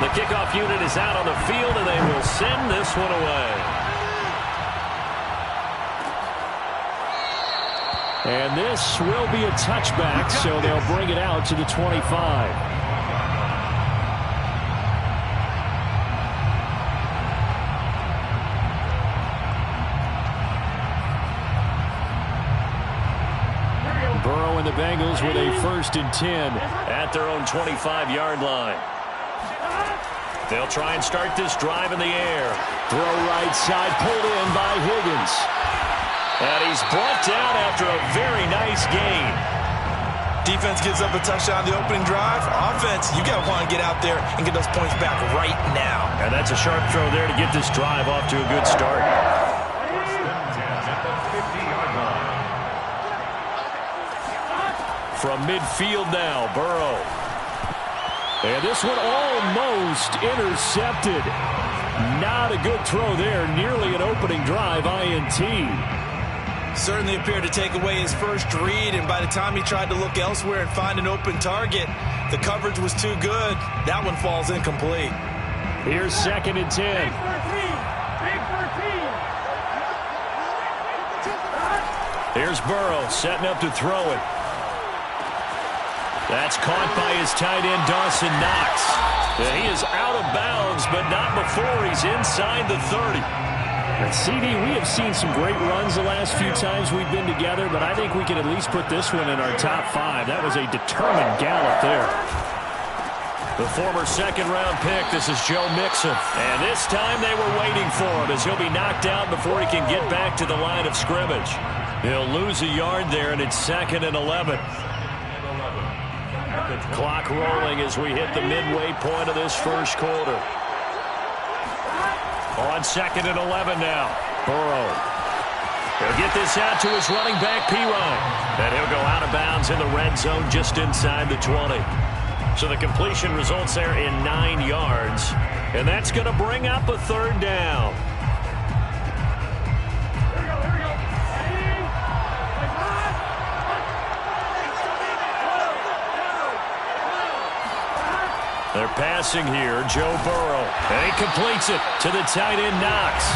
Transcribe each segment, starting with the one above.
The kickoff unit is out on the field, and they will send this one away. And this will be a touchback, so they'll bring it out to the 25. Burrow and the Bengals with a 1st and 10 at their own 25-yard line. They'll try and start this drive in the air. Throw right side, pulled in by Higgins. And he's brought down after a very nice gain. Defense gives up a touchdown on the opening drive. Offense, you got to want to get out there and get those points back right now. And that's a sharp throw there to get this drive off to a good start. From midfield now, Burrow. And this one almost intercepted. Not a good throw there. Nearly an opening drive INT. Certainly appeared to take away his first read, and by the time he tried to look elsewhere and find an open target, the coverage was too good. That one falls incomplete. Here's 2nd and 10. Here's Burrow setting up to throw it. That's caught by his tight end, Dawson Knox. He is out of bounds, but not before he's inside the 30. And CD, we have seen some great runs the last few times we've been together, but I think we can at least put this one in our top 5. That was a determined gallop there. The former 2nd-round pick, this is Joe Mixon. And this time they were waiting for him as he'll be knocked out before he can get back to the line of scrimmage. He'll lose a yard there, and it's 2nd and 11. Clock rolling as we hit the midway point of this first quarter. On 2nd and 11 now. Burrow. He'll get this out to his running back, Pirine. And he'll go out of bounds in the red zone just inside the 20. So the completion results there in 9 yards. And that's going to bring up a 3rd down. They're passing here, Joe Burrow. And he completes it to the tight end, Knox.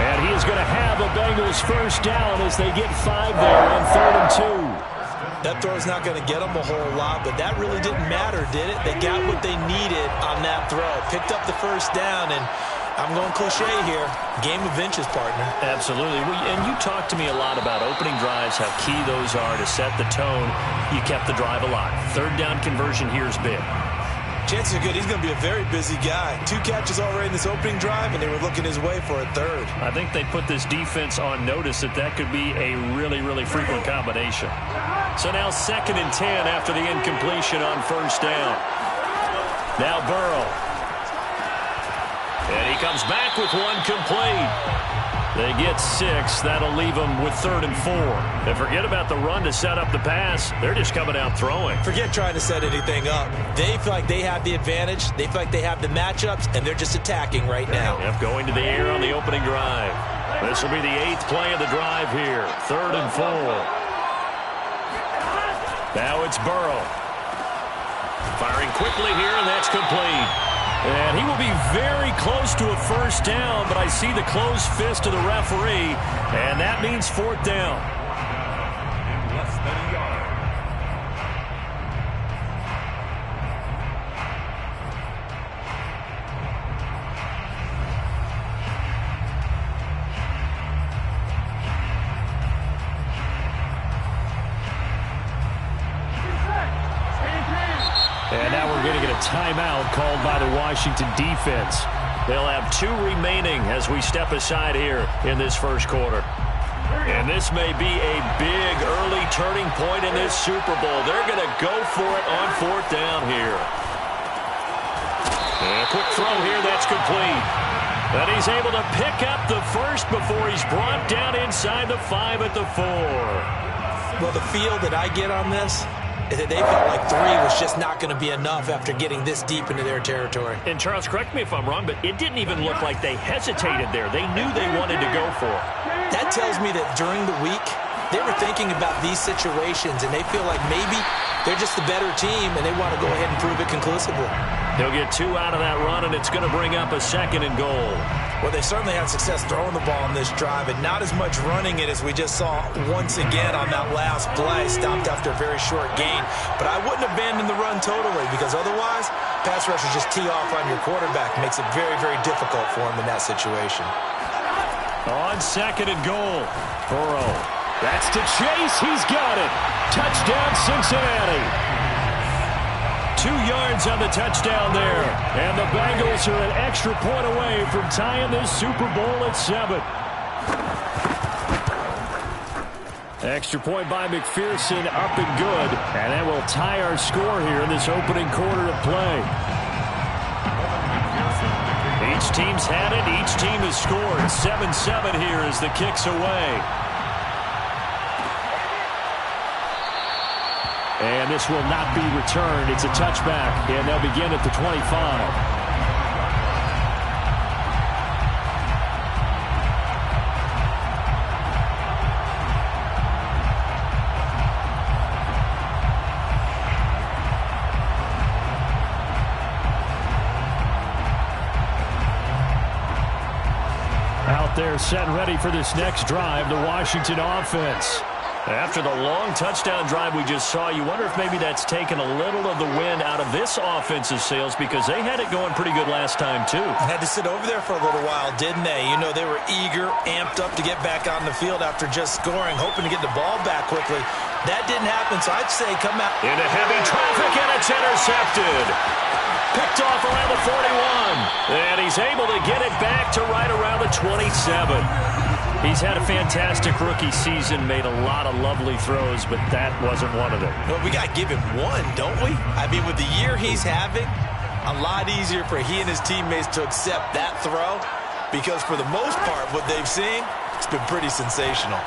And he is going to have a Bengals 1st down as they get 5 there on 3rd and 2. That throw's not going to get them a whole lot, but that really didn't matter, did it? They got what they needed on that throw. Picked up the 1st down, and I'm going cliche here. Game of inches, partner. Absolutely. And you talked to me a lot about opening drives, how key those are to set the tone. You kept the drive alive. 3rd down conversion here is big. Chances are good he's going to be a very busy guy. 2 catches already in this opening drive, and they were looking his way for a 3rd. I think they put this defense on notice that could be a really, really frequent combination. So now 2nd and 10 after the incompletion on 1st down. Now Burrow. And he comes back with one complete. They get 6. That'll leave them with 3rd and 4. And forget about the run to set up the pass. They're just coming out throwing. Forget trying to set anything up. They feel like they have the advantage. They feel like they have the matchups, and they're just attacking right now. Yep, going to the air on the opening drive. This will be the 8th play of the drive here. 3rd and 4. Now it's Burrow. Firing quickly here, and that's complete. And he will be very close to a 1st down, but I see the closed fist of the referee, and that means 4th down. In less than a yard. And now we're going to get a timeout called by the Washington defense. They'll have 2 remaining as we step aside here in this first quarter. And this may be a big early turning point in this Super Bowl. They're going to go for it on 4th down here. And a quick throw here, that's complete. And he's able to pick up the 1st before he's brought down inside the 5 at the 4. Well, the feel that I get on this, they felt like 3 was just not going to be enough after getting this deep into their territory. And Charles, correct me if I'm wrong, but it didn't even look like they hesitated there. They knew they wanted to go for it. That tells me that during the week, they were thinking about these situations, and they feel like maybe they're just the better team, and they want to go ahead and prove it conclusively. He'll get 2 out of that run, and it's going to bring up a 2nd and goal. Well, they certainly had success throwing the ball on this drive, and not as much running it as we just saw once again on that last play. Stopped after a very short gain. But I wouldn't abandon the run totally, because otherwise, pass rushers just tee off on your quarterback. Makes it very, very difficult for him in that situation. On 2nd and goal, Burrow. That's to Chase. He's got it. Touchdown, Cincinnati. 2 yards on the touchdown there. And the Bengals are an extra point away from tying this Super Bowl at 7. Extra point by McPherson, up and good. And that will tie our score here in this opening quarter of play. Each team's had it. Each team has scored. 7-7 here as the kick's away. And this will not be returned. It's a touchback, and they'll begin at the 25. Out there set and ready for this next drive, the Washington offense. After the long touchdown drive we just saw, you wonder if maybe that's taken a little of the wind out of this offense's sails, because they had it going pretty good last time, too. Had to sit over there for a little while, didn't they? You know, they were eager, amped up to get back on the field after just scoring, hoping to get the ball back quickly. That didn't happen, so I'd say come out. Into heavy traffic, and it's intercepted. Picked off around the 41. And he's able to get it back to right around the 27. He's had a fantastic rookie season, made a lot of lovely throws, but that wasn't one of them. Well, we got to give him one, don't we? I mean, with the year he's having, a lot easier for he and his teammates to accept that throw, because for the most part, what they've seen, it's been pretty sensational.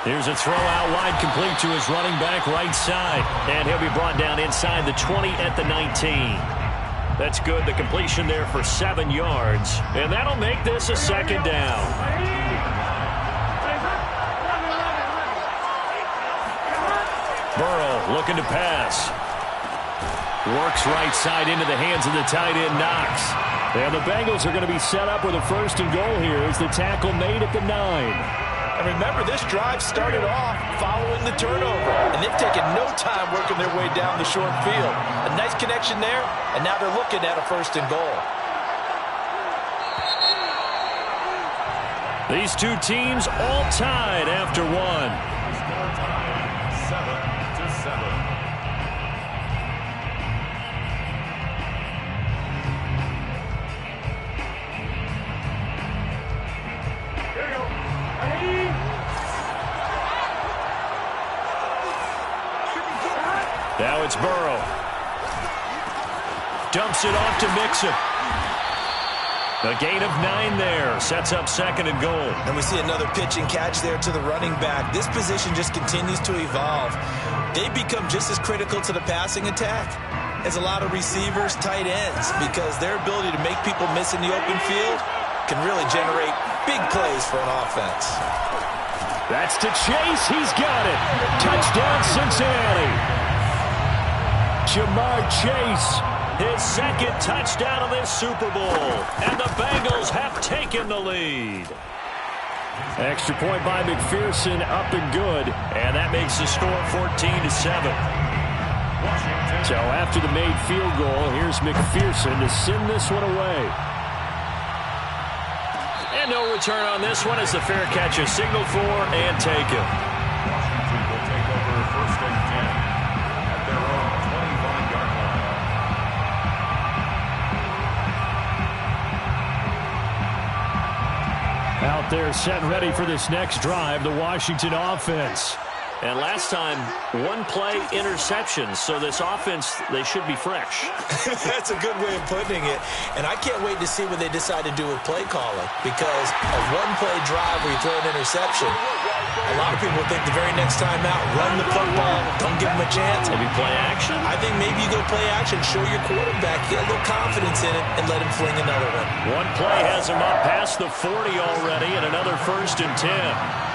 Here's a throw out wide, complete to his running back right side, and he'll be brought down inside the 20 at the 19. That's good. The completion there for 7 yards, and that'll make this a 2nd down. Burrow looking to pass. Works right side into the hands of the tight end, Knox. And the Bengals are going to be set up with a 1st and goal here as the tackle made at the 9. And remember, this drive started off following the turnover, and they've taken no time working their way down the short field. A nice connection there, and now they're looking at a 1st and goal. These two teams all tied after one. 7-7. Now it's Burrow. Dumps it off to Mixon. A gain of 9 there. Sets up 2nd and goal. And we see another pitch and catch there to the running back. This position just continues to evolve. They become just as critical to the passing attack as a lot of receivers, tight ends, because their ability to make people miss in the open field can really generate big plays for an offense. That's to Chase. He's got it. Touchdown, Cincinnati. Jamar Chase, his 2nd touchdown of this Super Bowl. And the Bengals have taken the lead. Extra point by McPherson, up and good. And that makes the score 14-7. So after the made field goal, here's McPherson to send this one away. And no return on this one as the fair catch is signaled for and taken. Washington will take over 1st and 10 at their own 25-yard line. Out there set and ready for this next drive, the Washington offense. And last time, 1-play interceptions. So this offense, they should be fresh. That's a good way of putting it. And I can't wait to see what they decide to do with play calling, because a 1-play drive where you throw an interception, a lot of people think the very next time out, run the football, don't give them a chance. Maybe play action? I think maybe you go play action, show your quarterback, get a little confidence in it, and let him fling another one. One play has him up past the 40 already, and another 1st and 10.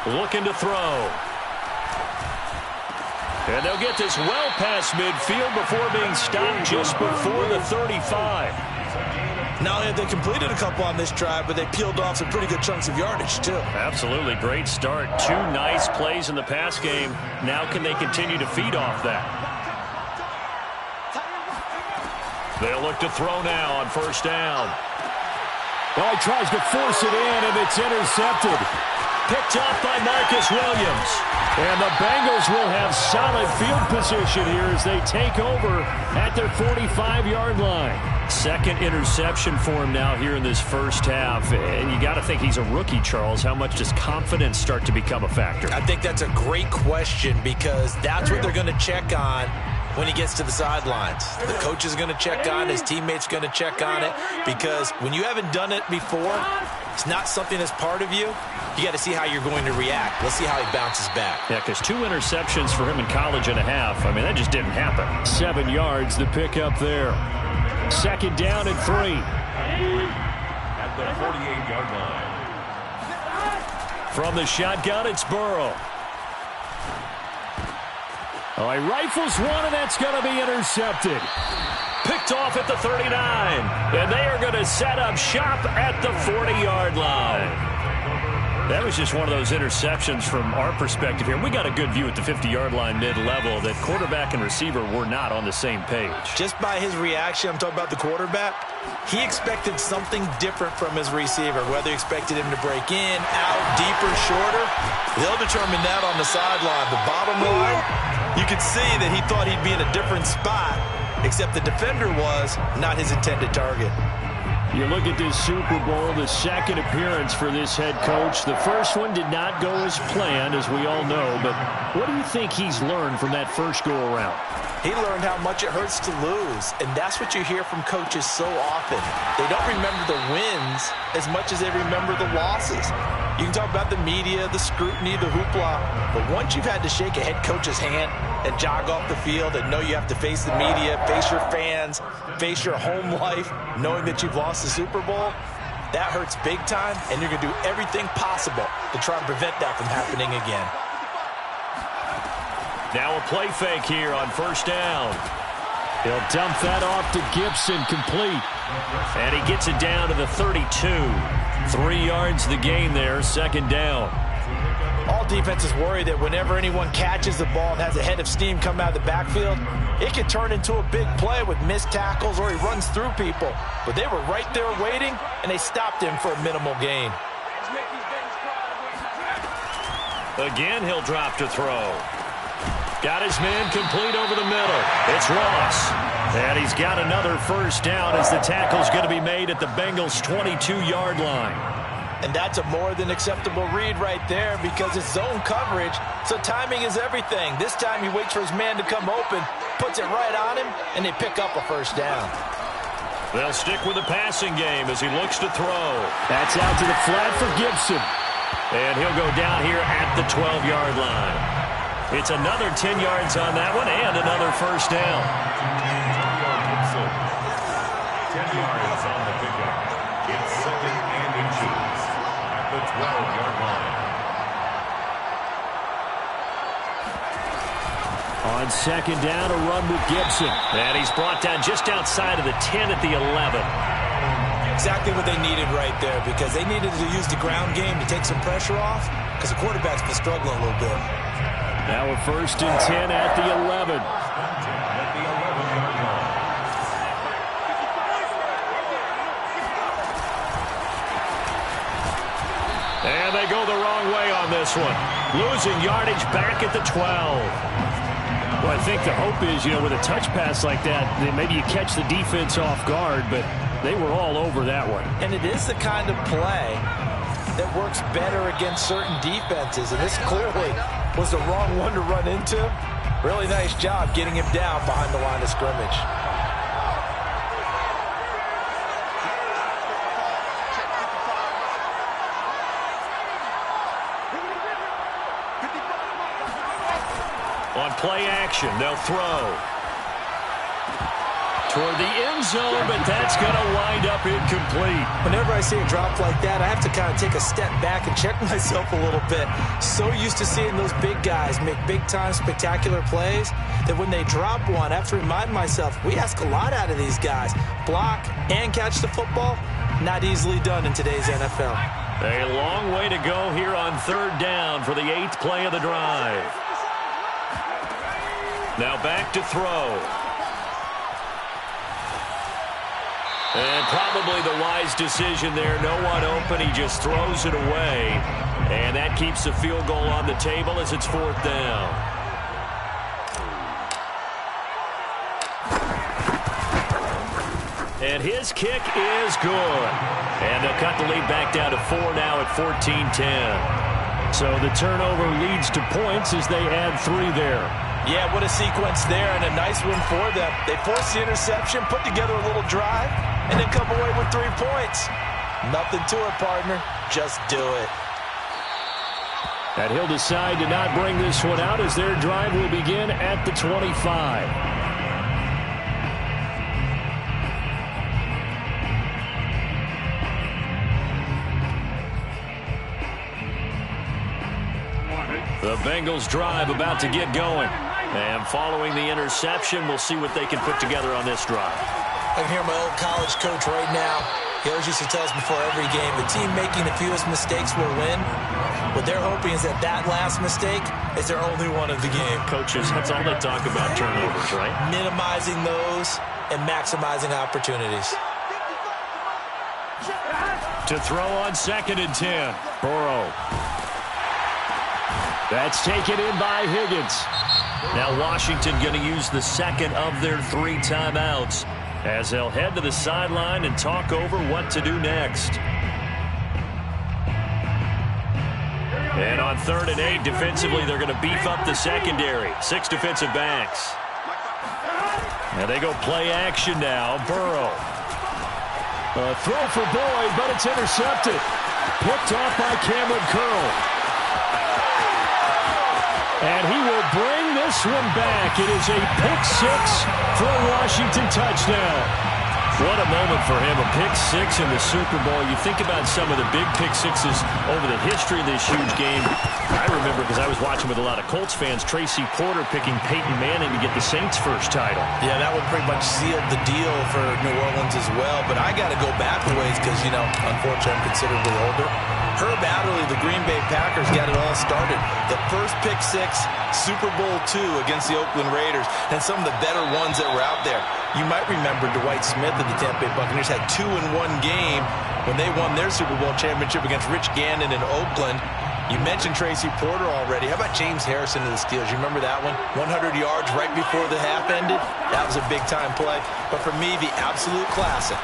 Looking to throw. And they'll get this well past midfield before being stopped just before the 35. Not only have they completed a couple on this drive, but they peeled off some pretty good chunks of yardage, too. Absolutely. Great start. 2 nice plays in the pass game. Now can they continue to feed off that? They'll look to throw now on first down. Well, he tries to force it in, and it's intercepted. Picked off by Marcus Williams. And the Bengals will have solid field position here as they take over at their 45-yard line. Second interception for him now here in this first half. And you got to think he's a rookie, Charles. How much does confidence start to become a factor? I think that's a great question because that's what they're going to check on when he gets to the sidelines. The coach is going to check on, his teammates going to check on it, because when you haven't done it before, it's not something that's part of you. You got to see how you're going to react. Let's see how he bounces back. Yeah, because 2 interceptions for him in college and a half. I mean, that just didn't happen. 7 yards, the pickup there. Second down and 3. At the 48-yard line. From the shotgun, it's Burrow. Oh, he rifles one, and that's going to be intercepted. Picked off at the 39. And they are going to set up shop at the 40-yard line. That was just one of those interceptions from our perspective here. We got a good view at the 50-yard line mid-level that quarterback and receiver were not on the same page. Just by his reaction, I'm talking about the quarterback, he expected something different from his receiver, whether he expected him to break in, out, deeper, shorter. They'll determine that on the sideline. The bottom line, you could see that he thought he'd be in a different spot, except the defender was not his intended target. You look at this Super Bowl, the second appearance for this head coach. The first one did not go as planned, as we all know. But what do you think he's learned from that first go-around? He learned how much it hurts to lose, and that's what you hear from coaches so often. They don't remember the wins as much as they remember the losses. You can talk about the media, the scrutiny, the hoopla, but once you've had to shake a head coach's hand and jog off the field and know you have to face the media, face your fans, face your home life, knowing that you've lost the Super Bowl, that hurts big time, and you're going to do everything possible to try and prevent that from happening again. Now a play fake here on first down. He'll dump that off to Gibson, complete. And he gets it down to the 32. 3 yards the gain there, second down. All defenses worry that whenever anyone catches the ball and has a head of steam come out of the backfield, it can turn into a big play with missed tackles or he runs through people. But they were right there waiting, and they stopped him for a minimal gain. Again, he'll drop to throw. Got his man complete over the middle. It's Ross. And he's got another first down as the tackle's going to be made at the Bengals' 22-yard line. And that's a more than acceptable read right there because it's zone coverage, so timing is everything. This time he waits for his man to come open, puts it right on him, and they pick up a first down. They'll stick with the passing game as he looks to throw. That's out to the flat for Gibson. And he'll go down here at the 12-yard line. It's another 10 yards on that one and another first down. 10 yards on the pickup. It's second and inches at the 12-yard line. On second down, a run with Gibson. And he's brought down just outside of the 10 at the 11. Exactly what they needed right there because they needed to use the ground game to take some pressure off because the quarterback's been struggling a little bit. Now a first and 10 at the 11. At the 11-yard line. And they go the wrong way on this one. Losing yardage back at the 12. Well, I think the hope is, with a touch pass like that, that maybe you catch the defense off guard, but they were all over that one. And it is the kind of play that works better against certain defenses, and this clearly was the wrong one to run into. Really nice job getting him down behind the line of scrimmage. On play action, they'll throw. toward the end zone, but that's going to wind up incomplete. Whenever I see a drop like that, I have to kind of take a step back and check myself a little bit. So used to seeing those big guys make big-time spectacular plays that when they drop one, I have to remind myself, we ask a lot out of these guys. Block and catch the football, not easily done in today's NFL. A long way to go here on third down for the 8th play of the drive. Now back to throw. And probably the wise decision there. No one open. He just throws it away. And that keeps the field goal on the table as it's 4th down. And his kick is good. And they'll cut the lead back down to 4 now at 14-10. So the turnover leads to points as they add 3 there. Yeah, what a sequence there, and a nice one for them. They force the interception, put together a little drive, and then come away with 3 points. Nothing to it, partner. Just do it. And he'll decide to not bring this one out as their drive will begin at the 25. The Bengals drive about to get going. And following the interception, we'll see what they can put together on this drive. I can hear my old college coach right now. He always used to tell us before every game, the team making the fewest mistakes will win. What they're hoping is that that last mistake is their only one of the game. Coaches, that's all they talk about, turnovers, right? Minimizing those and maximizing opportunities. To throw on 2nd and 10. Burrow. That's taken in by Higgins. Now Washington going to use the second of their 3 timeouts as they'll head to the sideline and talk over what to do next. And on 3rd and 8, defensively, they're going to beef up the secondary. 6 defensive backs. Now they go play action now. Burrow. A throw for Boyd, but it's intercepted. Picked off by Cameron Curl. And he will bring this one back. It is a pick-6 for a Washington touchdown. What a moment for him, a pick-6 in the Super Bowl. You think about some of the big pick-6s over the history of this huge game. I remember, because I was watching with a lot of Colts fans, Tracy Porter picking Peyton Manning to get the Saints' first title. Yeah, that one pretty much sealed the deal for New Orleans as well. But I got to go back a ways because, you know, unfortunately I'm considerably older. Herb Adderley, the Green Bay Packers, got it all started. The first pick-6, Super Bowl II against the Oakland Raiders, and some of the better ones that were out there. You might remember Dwight Smith of the Tampa Bay Buccaneers had 2 in one game when they won their Super Bowl championship against Rich Gannon in Oakland. You mentioned Tracy Porter already. How about James Harrison of the Steelers? You remember that one? 100 yards right before the half ended? That was a big-time play. But for me, the absolute classic,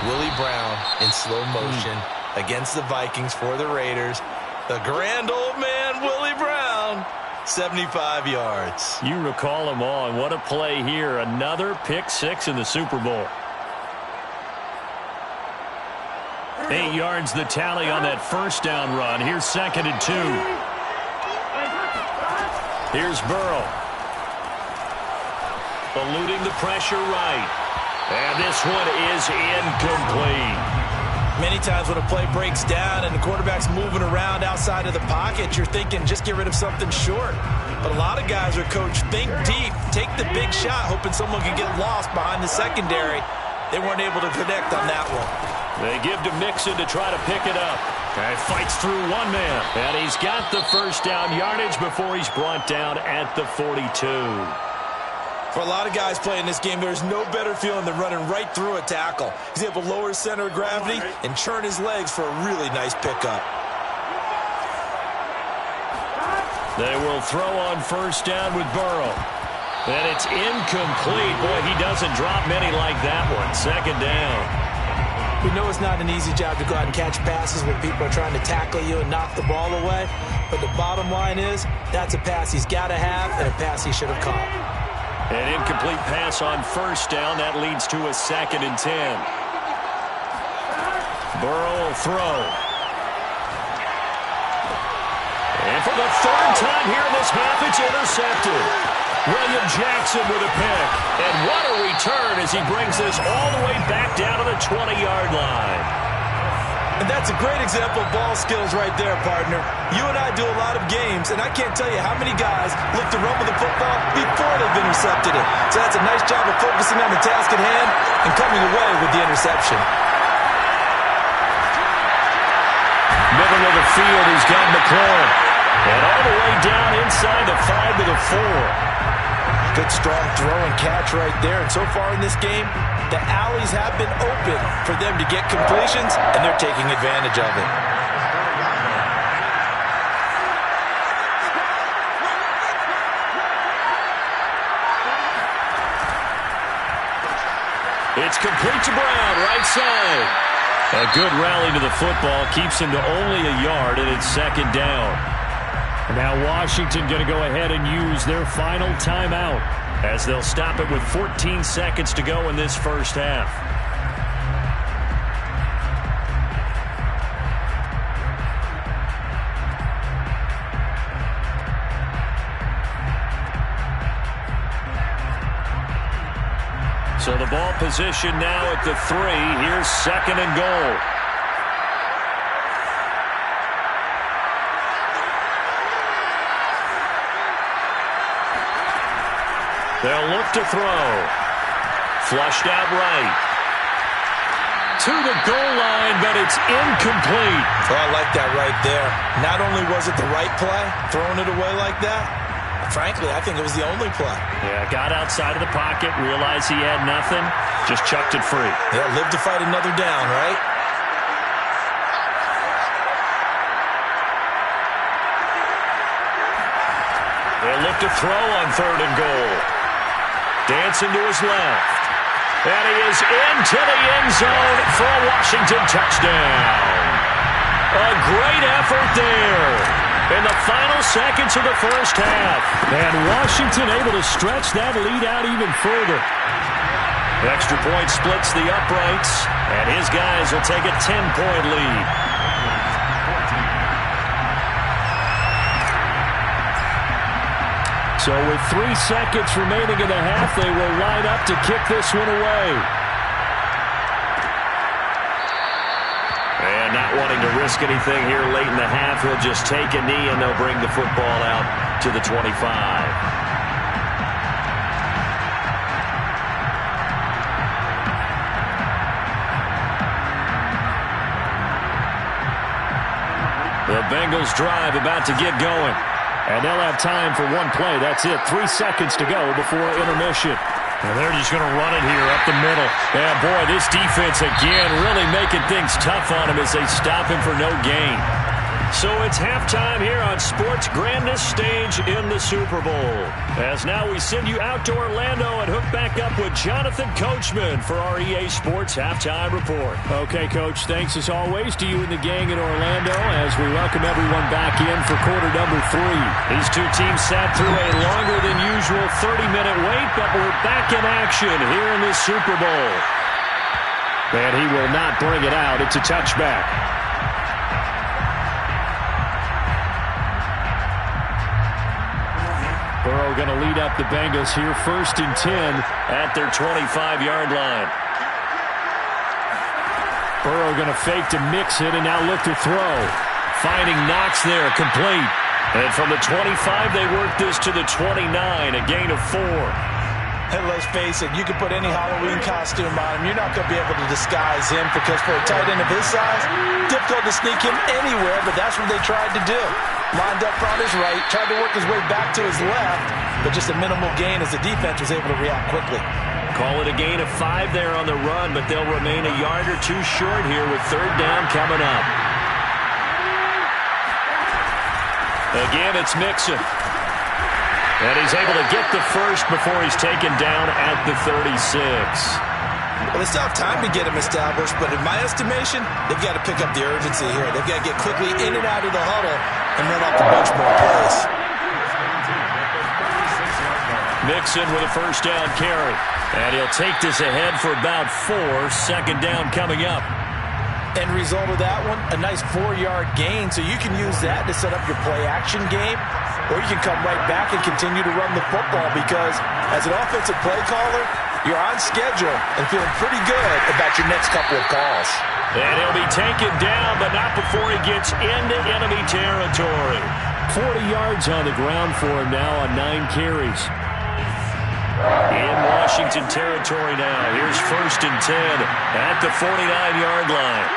Willie Brown in slow motion against the Vikings for the Raiders. The grand old man, Willie Brown, 75 yards. You recall them all, and what a play here. Another pick-6 in the Super Bowl. 8 yards the tally on that first down run. Here's 2nd and 2. Here's Burrow. Eluding the pressure right. And this one is incomplete. Many times when a play breaks down and the quarterback's moving around outside of the pocket, you're thinking just get rid of something short. But a lot of guys are coached, think deep, take the big shot, hoping someone can get lost behind the secondary. They weren't able to connect on that one. They give to Mixon to try to pick it up. And fights through one man. And he's got the first down yardage before he's brought down at the 42. For a lot of guys playing this game, there's no better feeling than running right through a tackle. He's able to lower his center of gravity and churn his legs for a really nice pickup. They will throw on first down with Burrow. And it's incomplete. Boy, he doesn't drop many like that one. 2nd down. We know it's not an easy job to go out and catch passes when people are trying to tackle you and knock the ball away. But the bottom line is, that's a pass he's got to have and a pass he should have caught. An incomplete pass on first down. That leads to a 2nd and 10. Burrow will throw. And for the 3rd time here in this half, it's intercepted. William Jackson with a pick. And what a return as he brings this all the way back down to the 20-yard line. And that's a great example of ball skills right there, partner. You and I do a lot of games, and I can't tell you how many guys look to run with the football before they've intercepted it. So that's a nice job of focusing on the task at hand and coming away with the interception. Middle of the field, he's got McLaurin. And all the way down inside the 5 to the 4. Good, strong throw and catch right there. And so far in this game, the alleys have been open for them to get completions, and they're taking advantage of it. It's complete to Brown, right side. A good rally to the football keeps him to only a yard, and it's second down. Now Washington going to go ahead and use their final timeout, as they'll stop it with 14 seconds to go in this first half. So the ball position now at the 3. Here's second and goal. They'll look to throw. Flushed out right. To the goal line, but it's incomplete. Oh, I like that right there. Not only was it the right play, throwing it away like that, frankly, I think it was the only play. Yeah, got outside of the pocket, realized he had nothing, just chucked it free. Yeah, live to fight another down, right? They'll look to throw on third and goal. Dancing to his left. And he is into the end zone for a Washington touchdown. A great effort there in the final seconds of the first half. And Washington able to stretch that lead out even further. Extra point splits the uprights, and his guys will take a 10-point lead. So with 3 seconds remaining in the half, they will line up to kick this one away. And not wanting to risk anything here late in the half, he'll just take a knee and they'll bring the football out to the 25. The Bengals drive about to get going. And they'll have time for one play. That's it. 3 seconds to go before intermission. And they're just going to run it here up the middle. Yeah, boy, this defense again really making things tough on him as they stop him for no gain. So it's halftime here on sports' grandest stage in the Super Bowl. As now we send you out to Orlando and hook back up with Jonathan Coachman for our EA Sports Halftime Report. Okay, Coach, thanks as always to you and the gang in Orlando as we welcome everyone back in for quarter number 3. These two teams sat through a longer than usual 30-minute wait, but we're back in action here in the Super Bowl. And he will not bring it out. It's a touchback. Burrow going to lead up the Bengals here, 1st and 10 at their 25-yard line. Burrow going to fake to mix it and now look to throw. Finding Knox there, complete. And from the 25, they work this to the 29, a gain of 4. And let's face it, you can put any Halloween costume on him. You're not going to be able to disguise him because for a tight end of his size, difficult to sneak him anywhere, but that's what they tried to do. Lined up on his right, tried to work his way back to his left, but just a minimal gain as the defense was able to react quickly. Call it a gain of 5 there on the run, but they'll remain a yard or two short here with third down coming up. Again, it's Mixon. And he's able to get the first before he's taken down at the 36. Well, they still have time to get him established, but in my estimation, they've got to pick up the urgency here. They've got to get quickly in and out of the huddle and run off a bunch more plays. Mixon with a first down carry. And he'll take this ahead for about 4. Second down coming up. End result of that one, a nice 4-yard gain. So you can use that to set up your play-action game, or you can come right back and continue to run the football because as an offensive play caller, you're on schedule and feeling pretty good about your next couple of calls. And he'll be taken down, but not before he gets into enemy territory. 40 yards on the ground for him now on 9 carries. In Washington territory now. Here's 1st and 10 at the 49-yard line.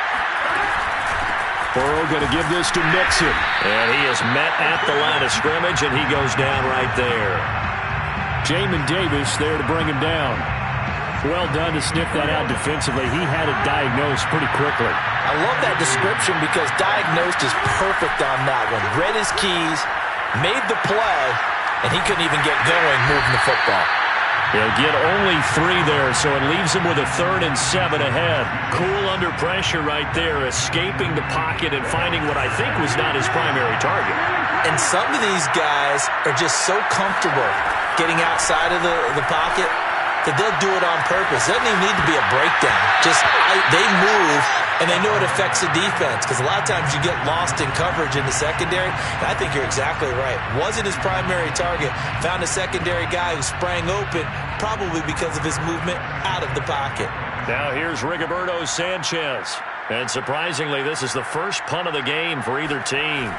Burrow going to give this to Mixon. And he is met at the line of scrimmage, and he goes down right there. Jamin Davis there to bring him down. Well done to sniff that out defensively. He had it diagnosed pretty quickly. I love that description because diagnosed is perfect on that one. Read his keys, made the play, and he couldn't even get going moving the football. He'll get only 3 there, so it leaves him with a 3rd and 7 ahead. Cool under pressure right there, escaping the pocket and finding what I think was not his primary target. And some of these guys are just so comfortable getting outside of the pocket that they'll do it on purpose. It doesn't even need to be a breakdown. They move, and they know it affects the defense because a lot of times you get lost in coverage in the secondary. And I think you're exactly right. Wasn't his primary target. Found a secondary guy who sprang open, probably because of his movement out of the pocket. Now here's Rigoberto Sanchez. And surprisingly, this is the first punt of the game for either team.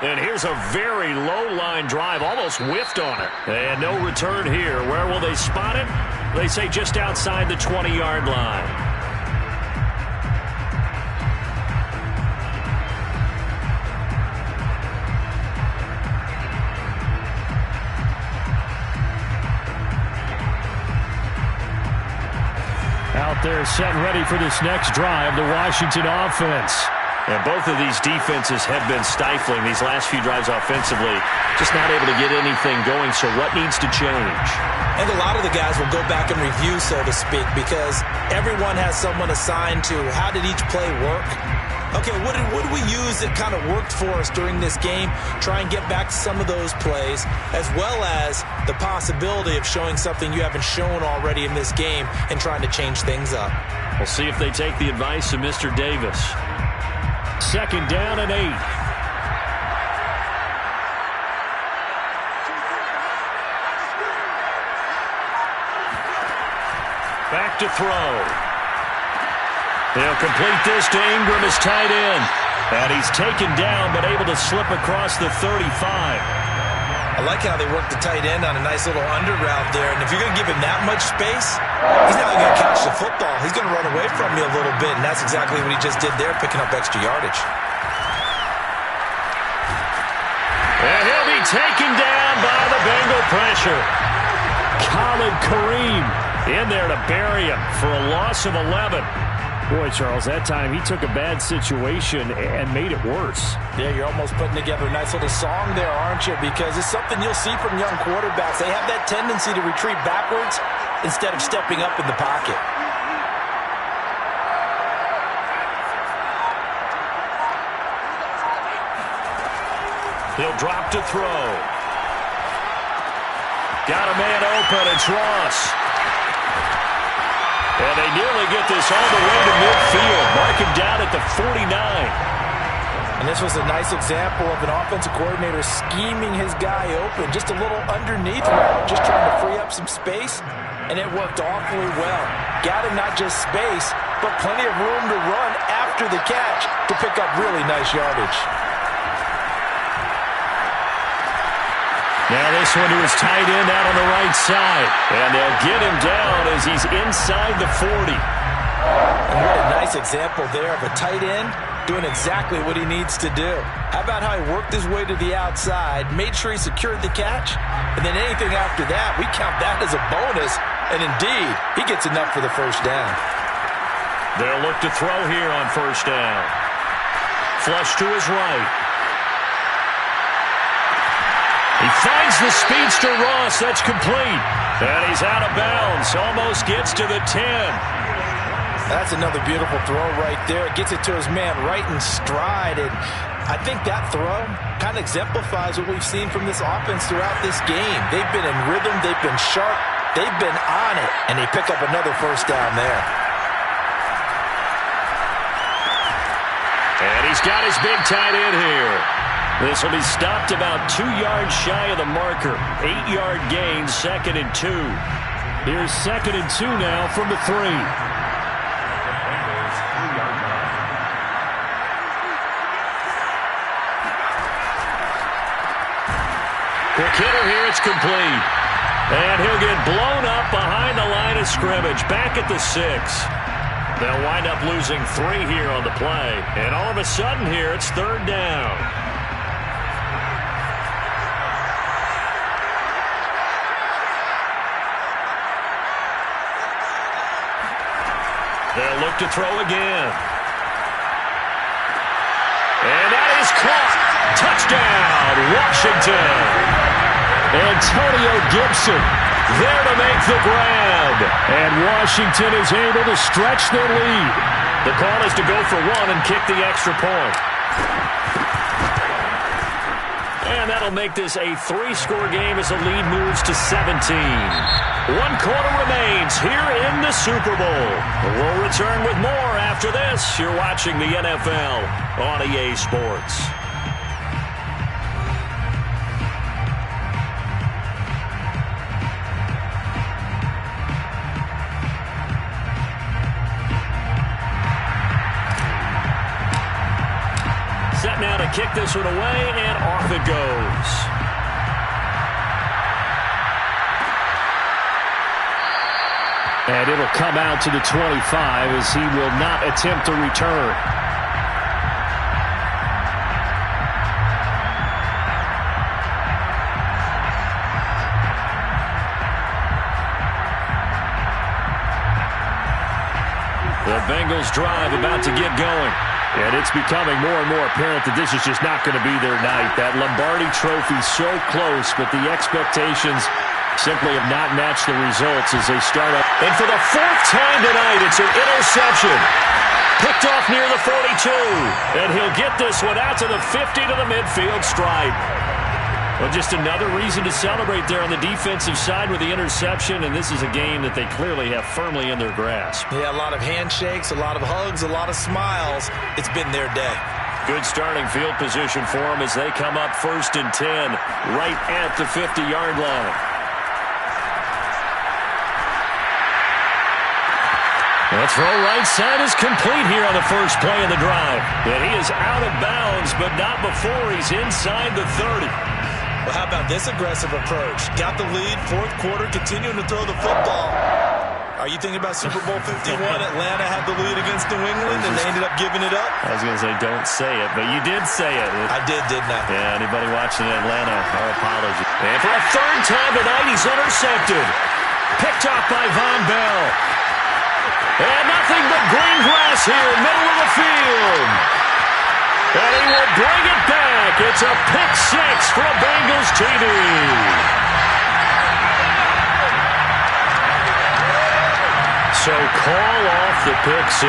And here's a very low-line drive, almost whiffed on it. And no return here. Where will they spot it? They say just outside the 20-yard line. Out there set and ready for this next drive, the Washington offense. And both of these defenses have been stifling these last few drives offensively. Just not able to get anything going, so what needs to change? And a lot of the guys will go back and review, so to speak, because everyone has someone assigned to how did each play work. Okay, what did we use that kind of worked for us during this game? Try and get back to some of those plays, as well as the possibility of showing something you haven't shown already in this game and trying to change things up. We'll see if they take the advice of Mr. Davis. 2nd down and 8. Back to throw. He'll complete this to Ingram as tight end. And he's taken down but able to slip across the 35. I like how they work the tight end on a nice little under route there. And if you're going to give him that much space, he's not going to catch the football. He's going to run away from you a little bit, and that's exactly what he just did there, picking up extra yardage. And he'll be taken down by the Bengal pressure. Khalid Kareem In there to bury him for a loss of 11. Boy, Charles, that time he took a bad situation and made it worse. Yeah, you're almost putting together a nice little song there, aren't you? Because it's something you'll see from young quarterbacks. They have that tendency to retreat backwards instead of stepping up in the pocket. He'll drop to throw. Got a man open. It's Ross. And they nearly get this all the way to midfield. Mark him down at the 49. And this was a nice example of an offensive coordinator scheming his guy open. Just a little underneath route, just trying to free up some space. And it worked awfully well. Got him not just space, but plenty of room to run after the catch to pick up really nice yardage. Now this one to his tight end out on the right side. And they'll get him down as he's inside the 40. And what a nice example there of a tight end doing exactly what he needs to do. How about how he worked his way to the outside, made sure he secured the catch, and then anything after that, we count that as a bonus. And indeed, he gets enough for the first down. They'll look to throw here on first down. Flush to his right. He finds the speedster Ross. That's complete. And he's out of bounds. Almost gets to the 10. That's another beautiful throw right there. Gets it to his man right in stride. And I think that throw kind of exemplifies what we've seen from this offense throughout this game. They've been in rhythm. They've been sharp. They've been on it. And they pick up another first down there. He's got his big tight end here. This will be stopped about 2 yards shy of the marker. 8-yard gain, 2nd and 2. Here's 2nd and 2 now from the 3. Quick hitter here, it's complete. And he'll get blown up behind the line of scrimmage, back at the 6. They'll wind up losing 3 here on the play. And all of a sudden here, it's 3rd down. They'll look to throw again. And that is caught. Touchdown, Washington. Antonio Gibson There to make the grab. And Washington is able to stretch their lead. The call is to go for 1 and kick the extra point. And that'll make this a 3-score game as the lead moves to 17. 1 quarter remains here in the Super Bowl. We'll return with more after this. You're watching the NFL on EA Sports. Set now to kick this one away, and off it goes. And it'll come out to the 25 as he will not attempt to return. The Bengals drive about to get going. And it's becoming more and more apparent that this is just not going to be their night. That Lombardi Trophy so close, but the expectations simply have not matched the results as they start up. And for the 4th time tonight, it's an interception. Picked off near the 42. And he'll get this one out to the 50 to the midfield stripe. Well, just another reason to celebrate there on the defensive side with the interception, and this is a game that they clearly have firmly in their grasp. Yeah, a lot of handshakes, a lot of hugs, a lot of smiles. It's been their day. Good starting field position for them as they come up 1st and 10 right at the 50-yard line. The throw right side is complete here on the first play of the drive. And he is out of bounds, but not before he's inside the 30. Well, how about this aggressive approach? Got the lead, 4th quarter, continuing to throw the football. Are you thinking about Super Bowl 51? Atlanta had the lead against New England, and they ended up giving it up? I was going to say, don't say it, but you did say it. I did, didn't I? Yeah, anybody watching Atlanta, our apologies. And for a 3rd time tonight, he's intercepted. Picked off by Von Bell. And nothing but green grass here, middle of the field. And he will bring it back. It's a pick-6 for a Bengals TD. So call off the pick-6.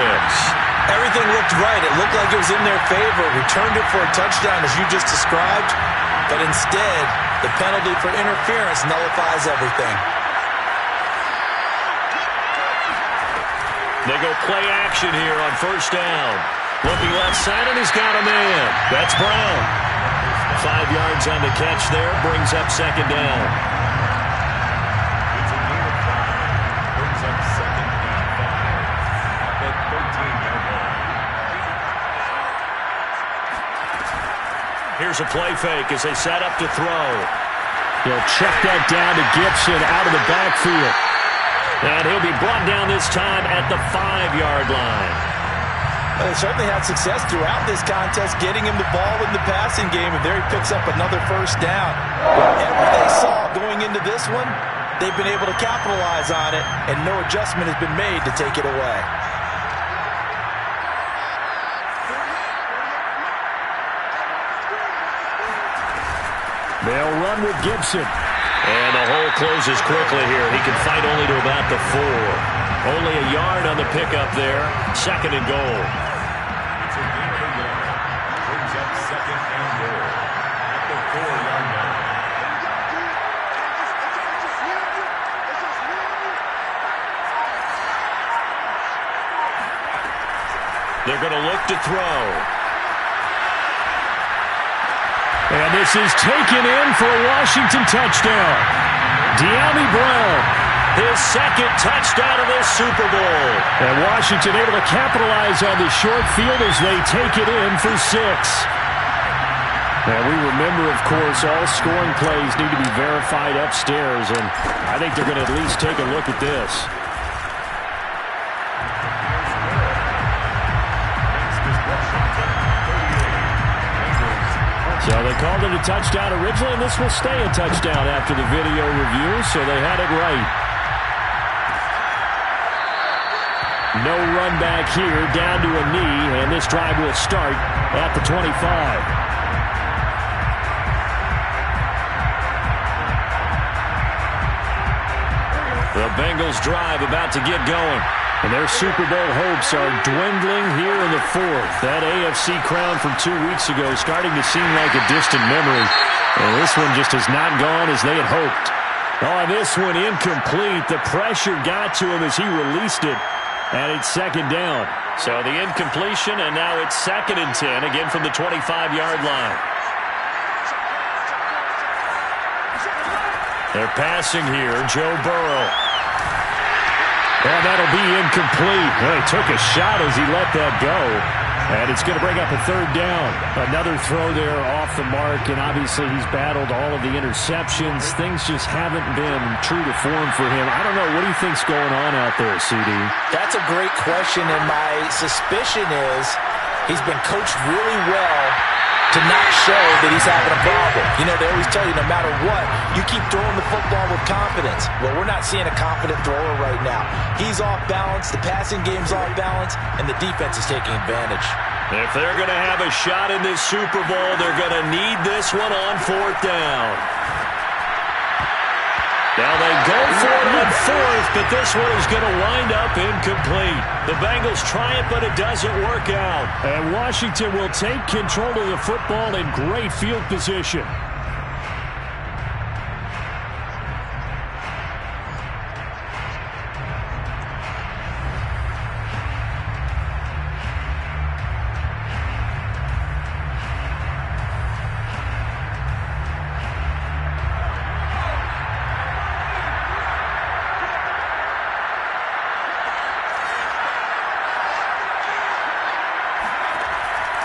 Everything looked right. It looked like it was in their favor. Returned it for a touchdown, as you just described. But instead, the penalty for interference nullifies everything. They go play action here on 1st down. Looking left side, and he's got a man. That's Brown. 5 yards on the catch there. Brings up 2nd down. It's a gain of 5. Brings up 2nd and 5 at the 13-yard line. Here's a play fake as they set up to throw. He'll check that down to Gibson out of the backfield. And he'll be brought down this time at the 5-yard line. Well, they certainly had success throughout this contest, getting him the ball in the passing game, and there he picks up another 1st down. Whatever they saw going into this one, they've been able to capitalize on it, and no adjustment has been made to take it away. They'll run with Gibson. And the hole closes quickly here. He can fight only to about the 4. Only a yard on the pickup there. 2nd and goal. It's a gain of 1 yard. Brings up 2nd and goal at the 4-yard line. They're going to look to throw. This is taken in for a Washington touchdown. De'Ami Brown, his second touchdown of this Super Bowl. And Washington able to capitalize on the short field as they take it in for 6. And we remember, of course, all scoring plays need to be verified upstairs, and I think they're going to at least take a look at this. So they called it a touchdown originally, and this will stay a touchdown after the video review, so they had it right. No run back here, down to a knee, and this drive will start at the 25. The Bengals drive about to get going. And their Super Bowl hopes are dwindling here in the 4th. That AFC crown from 2 weeks ago is starting to seem like a distant memory. And this one just has not gone as they had hoped. Oh, and this one incomplete. The pressure got to him as he released it. And it's second down. So the incompletion, and now it's 2nd and 10, again from the 25-yard line. They're passing here. Joe Burrow. And that'll be incomplete. Well, he took a shot as he let that go. And it's going to bring up a 3rd down. Another throw there off the mark, and obviously he's battled all of the interceptions. Things just haven't been true to form for him. I don't know. What do you think's going on out there, CD? That's a great question, and my suspicion is he's been coached really well to not show that he's having a problem. You know, they always tell you no matter what, you keep throwing the football with confidence. Well, we're not seeing a confident thrower right now. He's off balance, the passing game's off balance, and the defense is taking advantage. If they're going to have a shot in this Super Bowl, they're going to need this one on 4th down. Now they go for it on 4th, but this one is going to wind up incomplete. The Bengals try it, but it doesn't work out. And Washington will take control of the football in great field position.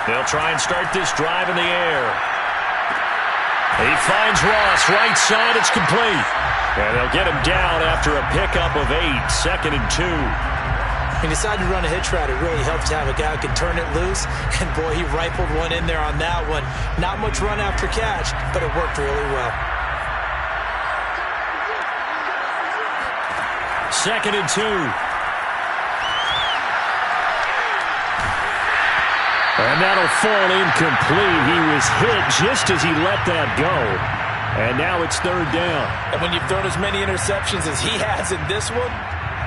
They'll try and start this drive in the air. He finds Ross, right side, it's complete. And they'll get him down after a pickup of 8, 2nd and 2. He decided to run a hitch route. It really helps to have a guy who can turn it loose. And, boy, he rifled one in there on that one. Not much run after catch, but it worked really well. 2nd and 2. And that'll fall incomplete. He was hit just as he let that go. And now it's 3rd down. And when you've thrown as many interceptions as he has in this one,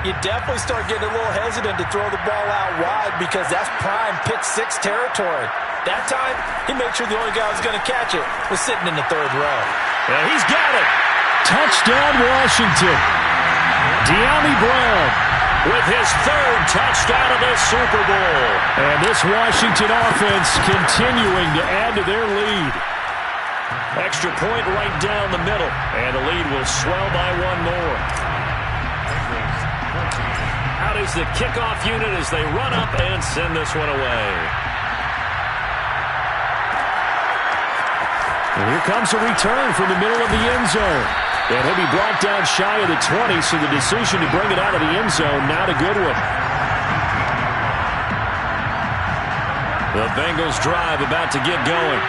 you definitely start getting a little hesitant to throw the ball out wide because that's prime pick 6 territory. That time, he made sure the only guy who was going to catch it was sitting in the 3rd row. And he's got it. Touchdown, Washington. De'Ami Brown with his 3rd touchdown of this Super Bowl. And this Washington offense continuing to add to their lead. Extra point right down the middle. And the lead will swell by 1 more. Out is the kickoff unit as they run up and send this one away. And here comes a return from the middle of the end zone. And he'll be brought down shy of the 20, so the decision to bring it out of the end zone, not a good one. The Bengals drive about to get going.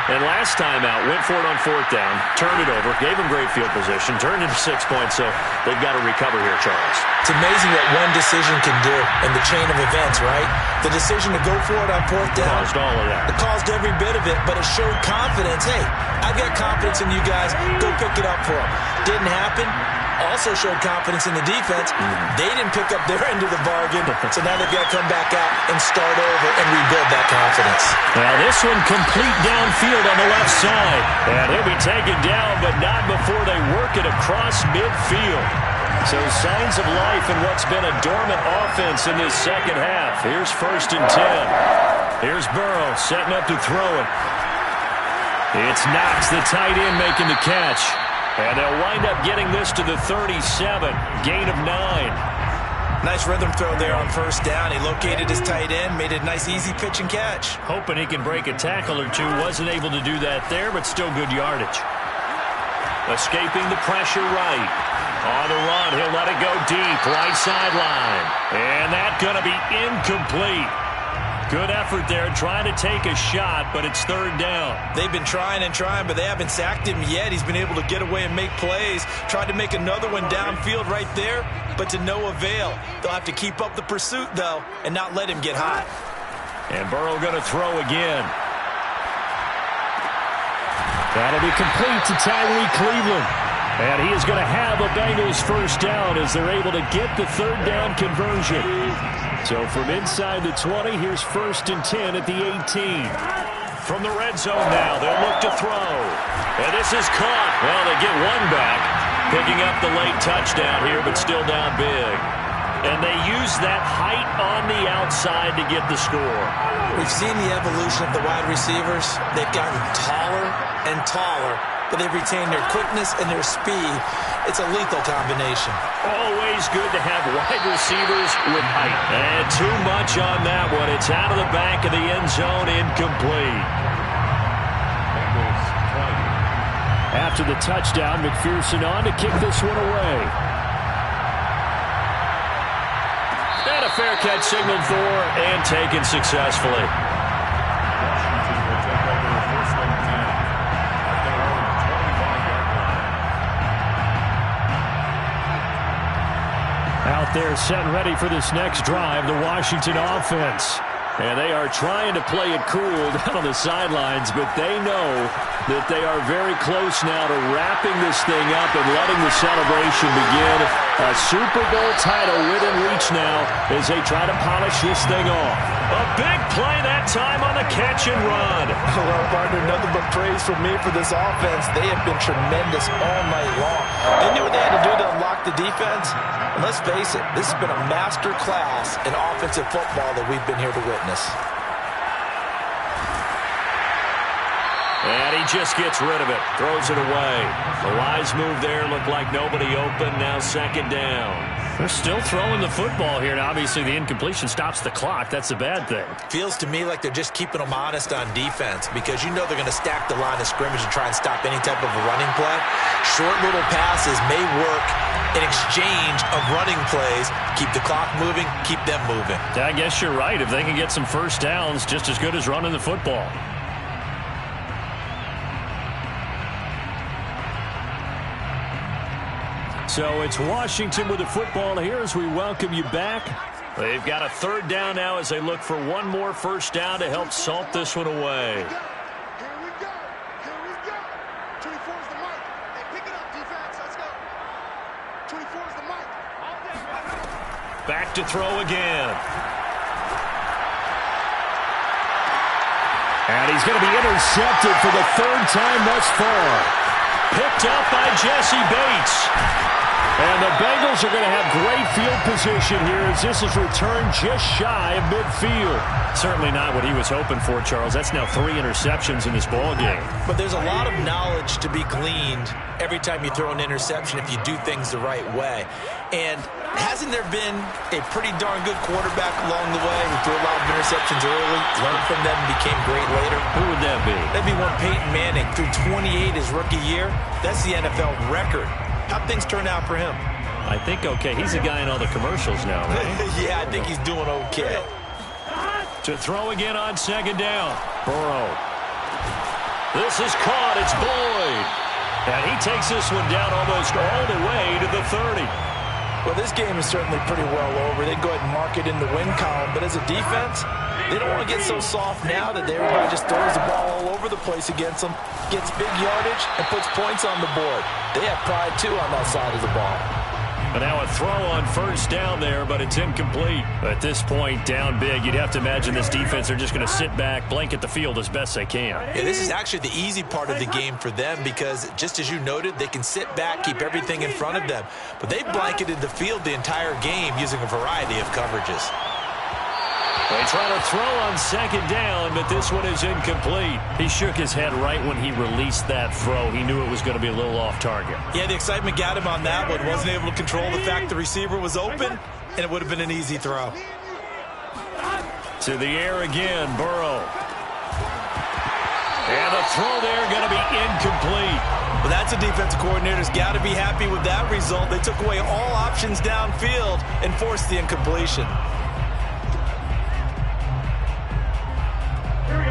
And last time out, went for it on 4th down, turned it over, gave him great field position, turned into 6 points, so they've got to recover here, Charles. It's amazing what one decision can do in the chain of events, right? The decision to go for it on 4th down. Caused all of that. It caused every bit of it, but it showed confidence. Hey, I've got confidence in you guys. Go pick it up for them. Didn't happen. Also showed confidence in the defense. They didn't pick up their end of the bargain, so now they've got to come back out and start over and rebuild that confidence. Now this one complete downfield on the left side. And he'll be taken down, but not before they work it across midfield. So signs of life in what's been a dormant offense in this second half. Here's 1st and 10. Here's Burrow setting up to throw it. It's Knox, the tight end, making the catch. And they'll wind up getting this to the 37. Gain of 9. Nice rhythm throw there on first down. He located his tight end, made a nice easy pitch and catch. Hoping he can break a tackle or two. Wasn't able to do that there, but still good yardage. Escaping the pressure right. On the run, he'll let it go deep, right sideline. And that's going to be incomplete. Good effort there, trying to take a shot, but it's third down. They've been trying and trying, but they haven't sacked him yet. He's been able to get away and make plays. Tried to make another one downfield right there, but to no avail. They'll have to keep up the pursuit, though, and not let him get hot. And Burrow going to throw again. That'll be complete to Tyree Cleveland. And he is going to have a Bengals first down as they're able to get the third down conversion. So from inside the 20, here's 1st and 10 at the 18. From the red zone now, they'll look to throw. And this is caught. Well, they get one back, picking up the late touchdown here, but still down big. And they use that height on the outside to get the score. We've seen the evolution of the wide receivers. They've gotten taller and taller, but they've retained their quickness and their speed. It's a lethal combination. Always good to have wide receivers with height. And too much on that one. It's out of the back of the end zone, incomplete. After the touchdown, McPherson on to kick this one away. And a fair catch signaled for and taken successfully. Out there set and ready for this next drive, the Washington offense. And they are trying to play it cool down on the sidelines, but they know that they are very close now to wrapping this thing up and letting the celebration begin. A Super Bowl title within reach now as they try to polish this thing off. A big play that time on the catch and run. Well, partner, nothing but praise from me for this offense. They have been tremendous all night long. They knew what they had to do to unlock the defense. And let's face it, this has been a master class in offensive football that we've been here to witness. And he just gets rid of it, throws it away. The wise move there, looked like nobody open, now second down. They're still throwing the football here, and obviously the incompletion stops the clock. That's a bad thing. Feels to me like they're just keeping them honest on defense because you know they're going to stack the line of scrimmage and try and stop any type of a running play. Short little passes may work in exchange of running plays. Keep the clock moving, keep them moving. I guess you're right. If they can get some first downs, just as good as running the football. So it's Washington with the football here as we welcome you back. They've got a third down now as they look for one more first down to help salt this one away. Here we go. Here we go. 24 is the mic. Hey, pick it up, defense. Let's go. 24 is the mic. All day. Back to throw again. And he's going to be intercepted for the third time thus far. Picked up by Jesse Bates. And the Bengals are going to have great field position here as this is returned just shy of midfield. Certainly not what he was hoping for, Charles. That's now 3 interceptions in this ball game. But there's a lot of knowledge to be gleaned every time you throw an interception if you do things the right way. And hasn't there been a pretty darn good quarterback along the way who threw a lot of interceptions early, learned from them, and became great later? Who would that be? That'd be one Peyton Manning threw 28 his rookie year. That's the NFL record. How'd things turn out for him? I think okay. He's a guy in all the commercials now, right? Yeah, I think he's doing okay. To throw again on second down. Burrow. This is caught. It's Boyd. And he takes this one down almost all the way to the 30. Well, this game is certainly pretty well over. They go ahead and mark it in the win column. But as a defense, they don't want to get so soft now that everybody just throws the ball all over the place against them, gets big yardage, and puts points on the board. They have pride, too, on that side of the ball. But now a throw on first down there, but it's incomplete. At this point, down big, you'd have to imagine this defense are just going to sit back, blanket the field as best they can. Yeah, this is actually the easy part of the game for them because, just as you noted, they can sit back, keep everything in front of them. But they blanketed the field the entire game using a variety of coverages. They try to throw on second down, but this one is incomplete. He shook his head right when he released that throw. He knew it was going to be a little off target. Yeah, the excitement got him on that one. Wasn't able to control the fact the receiver was open, and it would have been an easy throw. To the air again, Burrow. And the throw there going to be incomplete. Well, that's a defensive coordinator's got to be happy with that result. They took away all options downfield and forced the incompletion.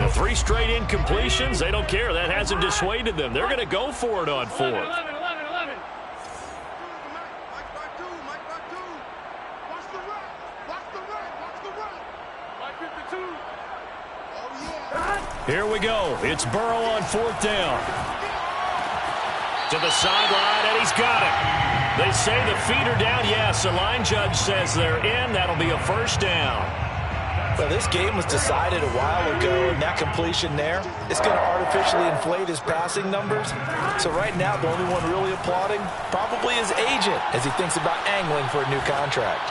The 3 straight incompletions, they don't care. That hasn't dissuaded them. They're going to go for it on 4th. Here we go. It's Burrow on 4th down. To the sideline, and he's got it. They say the feet are down. Yes, the line judge says they're in. That'll be a first down. Well, this game was decided a while ago, and that completion there is going to artificially inflate his passing numbers. So right now, the only one really applauding probably his agent as he thinks about angling for a new contract.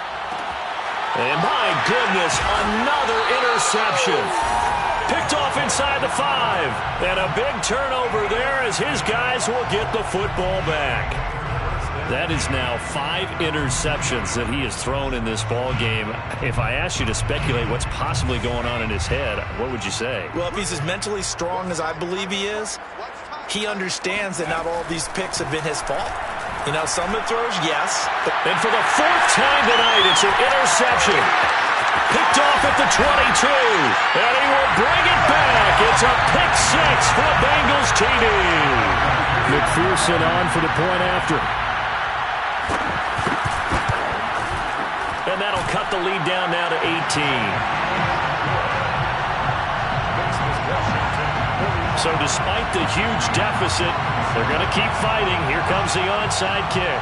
And my goodness, another interception. Picked off inside the 5. And a big turnover there as his guys will get the football back. That is now 5 interceptions that he has thrown in this ball game. If I asked you to speculate what's possibly going on in his head, what would you say? Well, if he's as mentally strong as I believe he is, he understands that not all these picks have been his fault. You know, some of the throws, yes. And for the 4th time tonight, it's an interception. Picked off at the 22. And he will bring it back. It's a pick 6 for the Bengals TD. McPherson on for the point after. And that'll cut the lead down now to 18. So despite the huge deficit, they're going to keep fighting. Here comes the onside kick.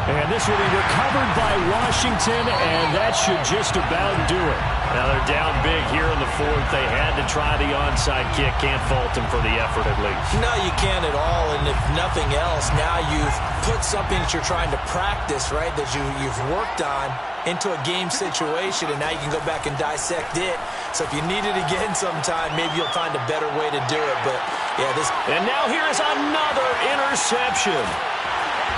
And this will be recovered by Washington, and that should just about do it. Now they're down big here in the 4th. They had to try the onside kick. Can't fault them for the effort at least. No, you can't at all. And if nothing else, now you've put something that you're trying to practice, right, that you've worked on into a game situation, and now you can go back and dissect it. So if you need it again sometime, maybe you'll find a better way to do it. But, yeah, this... And now here is another interception.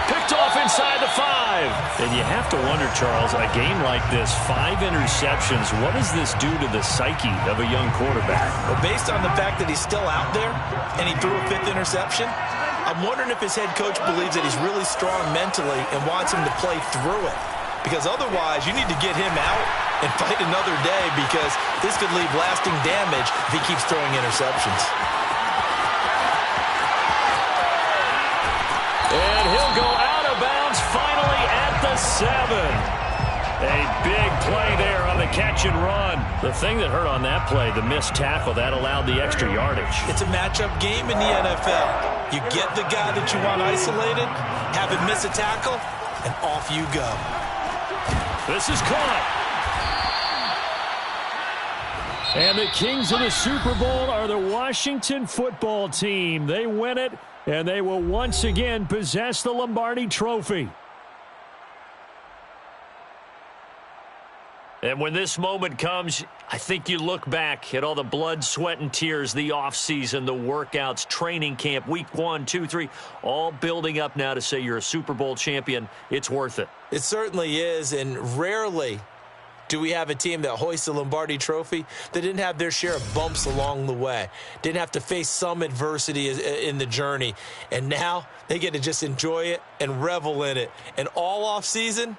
Picked off inside the 5. And you have to wonder, Charles, in a game like this, 5 interceptions, what does this do to the psyche of a young quarterback? Well, based on the fact that he's still out there and he threw a 5th interception, I'm wondering if his head coach believes that he's really strong mentally and wants him to play through it. Because otherwise, you need to get him out and fight another day, because this could leave lasting damage if he keeps throwing interceptions. And he'll go out of bounds finally at the 7. A big play there on the catch and run. The thing that hurt on that play, the missed tackle, that allowed the extra yardage. It's a matchup game in the NFL. You get the guy that you want isolated, have him miss a tackle, and off you go. This is caught. And the kings of the Super Bowl are the Washington football team. They win it, and they will once again possess the Lombardi Trophy. And when this moment comes, I think you look back at all the blood, sweat, and tears, the offseason, the workouts, training camp, week 1, 2, 3, all building up now to say you're a Super Bowl champion. It's worth it. It certainly is, and rarely do we have a team that hoists the Lombardi Trophy that didn't have their share of bumps along the way, didn't have to face some adversity in the journey, and now they get to just enjoy it and revel in it. And all offseason,